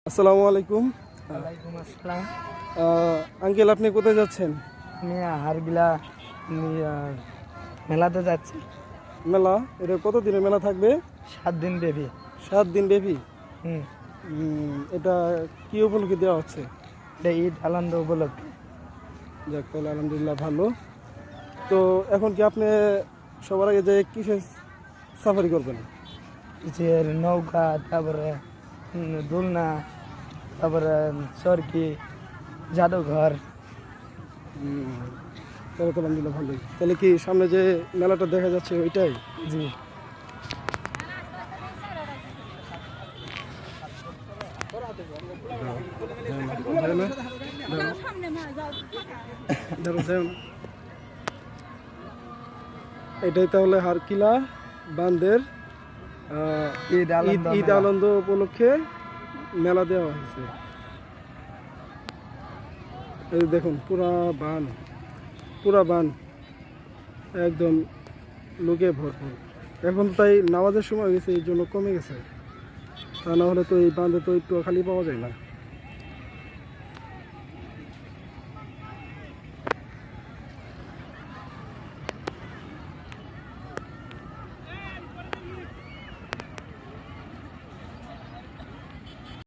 আসসালামু আলাইকুম। ওয়ালাইকুম আসসালাম। আঙ্কেল, আপনি কোথায় যাচ্ছেন? আমি হারবিলা মেলাতে যাচ্ছি। মেলা? এটা কত দিনের মেলা থাকবে? 7 দিন ব্যাপী। 7 দিন ব্যাপী? হুম। এটা কি উপলক্ষে দেওয়া হচ্ছে? এটা ঈদ আনন্দ উপলক্ষে। যাক, তাহলে আলহামদুলিল্লাহ ভালো। তো এখন কি আপনি সবার আগে যে কিসের সাফারি করবেন? কিসের নৌকা, তারপরে দোলনা, তারপরে চরকি, জাদুঘর। তাহলে তো আলহামদুলিল্লাহ ভালোই। তাহলে কি সামনে যে মেলাটা দেখা যাচ্ছে ওইটাই? জি। এটাই তাহলে হারকিলা বান্ধের ঈদ আনন্দ উপলক্ষে মেলা দেওয়া হয়েছে। এই দেখুন, পুরা বান একদম লোকে ভরপুর। এখন তাই নামাজের সময় হয়ে গেছে, এই জন্য কমে গেছে। তা না হলে তো এই বাঁধে তো একটু খালি পাওয়া যায় না।